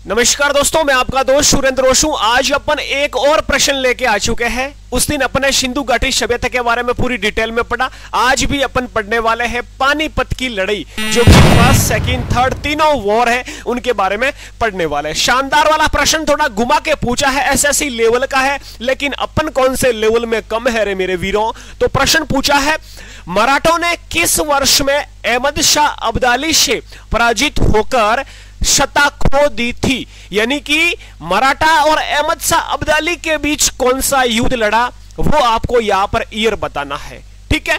नमस्कार दोस्तों, मैं आपका दोस्त सुरेंद्र रोशू। आज अपन एक और प्रश्न लेके आ चुके हैं। उस दिन अपने सिंधु घाटी सभ्यता के बारे में पूरी डिटेल में पढ़ा। आज भी अपन पढ़ने वाले हैं पानीपत की लड़ाई, जो कि फर्स्ट, सेकंड, थर्ड तीनों वॉर है, उनके बारे में पढ़ने वाले हैं। शानदार वाला प्रश्न थोड़ा घुमा के पूछा है, एसएससी लेवल का है, लेकिन अपन कौन से लेवल में कम है रे मेरे वीरों। तो प्रश्न पूछा है, मराठों ने किस वर्ष में अहमद शाह अब्दाली से पराजित होकर सत्ता खो दी थी? यानी कि मराठा और अहमद शाह अब्दाली के बीच कौन सा युद्ध लड़ा, वो आपको यहां पर ईयर बताना है। ठीक है,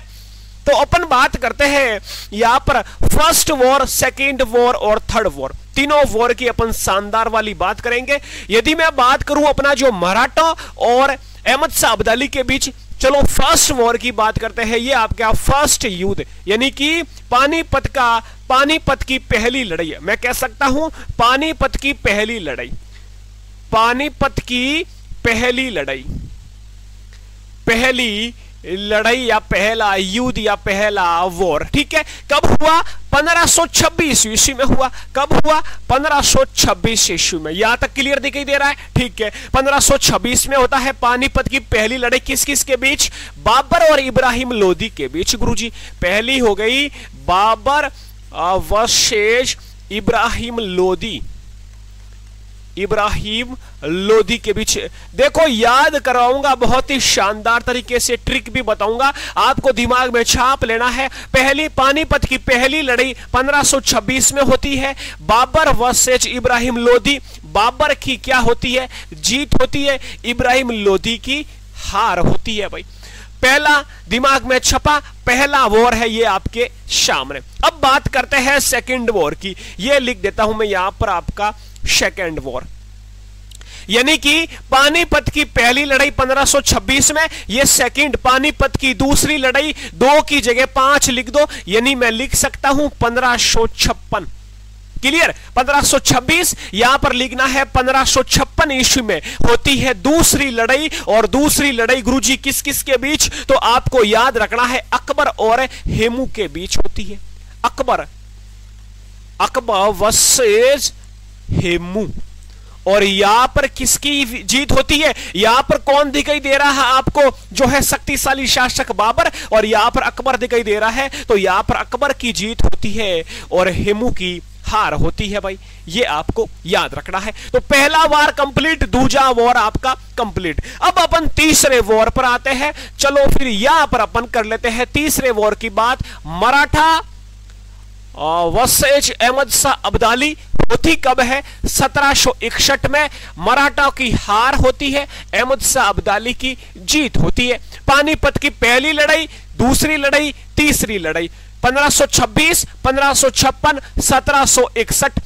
तो अपन बात करते हैं यहां पर फर्स्ट वॉर, सेकंड वॉर और थर्ड वॉर, तीनों वॉर की अपन शानदार वाली बात करेंगे। यदि मैं बात करूं अपना जो मराठा और अहमद शाह अब्दाली के बीच, चलो फर्स्ट वॉर की बात करते हैं। ये आपका फर्स्ट युद्ध, यानी कि पानीपत की पहली लड़ाई है। मैं कह सकता हूं पानीपत की पहली लड़ाई, पानीपत की पहली लड़ाई या पहला युद्ध या पहला वॉर। ठीक है, कब हुआ? 1526 ईस्वी में हुआ। कब हुआ? 1526 ईस्वी में। यहां तक क्लियर दिखाई दे रहा है? ठीक है, 1526 में होता है पानीपत की पहली लड़ाई। किस किस के बीच? बाबर और इब्राहिम लोदी के बीच। गुरुजी, पहली हो गई बाबर वर्सेस इब्राहिम लोदी के बीच। देखो, याद कराऊंगा बहुत ही शानदार तरीके से, ट्रिक भी बताऊंगा, आपको दिमाग में छाप लेना है। पहली पानीपत की पहली लड़ाई 1526 में होती है, बाबर वर्सेस इब्राहिम लोदी। बाबर की क्या होती है? जीत होती है, इब्राहिम लोदी की हार होती है। भाई, पहला दिमाग में छपा, पहला वॉर है ये आपके सामने। अब बात करते हैं सेकंड वॉर की। ये लिख देता हूं मैं यहां पर, आपका सेकंड वॉर, यानी कि पानीपत की पहली लड़ाई 1526 में, ये सेकंड पानीपत की दूसरी लड़ाई, 2 की जगह 5 लिख दो, यानी मैं लिख सकता हूं 1556। क्लियर? 1526 यहां पर लिखना है। 1556 ईस्वी में होती है दूसरी लड़ाई, और दूसरी लड़ाई गुरुजी किस किस के बीच? तो आपको याद रखना है, अकबर और हेमू के बीच होती है। अकबर वर्सेस हेमू। और यहां पर किसकी जीत होती है? यहां पर कौन दिखाई दे रहा है आपको? जो है शक्तिशाली शासक बाबर, और यहां पर अकबर दिखाई दे रहा है। तो यहां पर अकबर की जीत होती है और हेमू की हार होती है। भाई, ये आपको याद रखना है। तो पहला वॉर कंप्लीट, दूसरा वॉर आपका कंप्लीट। अब अपन तीसरे वॉर पर आते हैं। चलो फिर यहां पर अपन कर लेते हैं तीसरे वॉर की बात। मराठा वर्सेस अहमद शाह अब्दाली होती कब है? 1761 में। मराठा की हार होती है, अहमद शाह अब्दाली की जीत होती है। पानीपत की पहली लड़ाई, दूसरी लड़ाई, तीसरी लड़ाई 1526, 1556, 1761।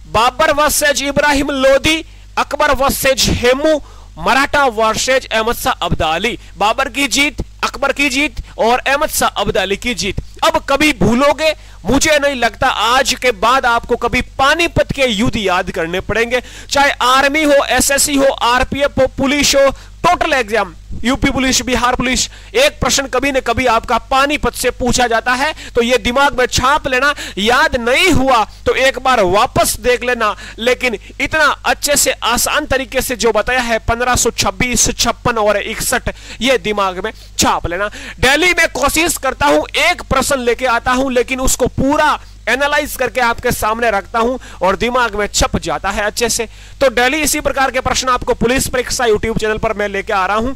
Babur versus Ibrahim Lodi, Akbar versus Hemu, Maratha versus Ahmad Shah Abdali. Babur की जीत, अकबर की जीत और अहमद शाह अब्दाली की जीत। अब कभी भूलोगे? मुझे नहीं लगता आज के बाद आपको कभी पानीपत के युद्ध याद करने पड़ेंगे। चाहे आर्मी हो, एसएससी हो, आरपीएफ हो, पुलिस हो, total exam, UP police, Bihar police, एक प्रश्न कभी न कभी आपका पानीपत से पूछा जाता है। तो ये दिमाग में छाप लेना। याद नहीं हुआ तो एक बार वापस देख लेना, लेकिन इतना अच्छे से आसान तरीके से जो बताया है 1526, 56 और 61, ये दिमाग में छाप लेना। दिल्ली में कोशिश करता हूं एक प्रश्न लेके आता हूं, लेकिन उसको पूरा एनालाइज करके आपके सामने रखता हूं और दिमाग में छप जाता है अच्छे से। तो डेली इसी प्रकार के प्रश्न आपको पुलिस परीक्षा यूट्यूब चैनल पर मैं लेके आ रहा हूं।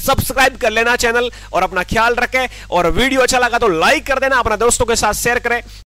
सब्सक्राइब कर लेना चैनल और अपना ख्याल रखें, और वीडियो अच्छा लगा तो लाइक कर देना, अपना दोस्तों के साथ शेयर करें।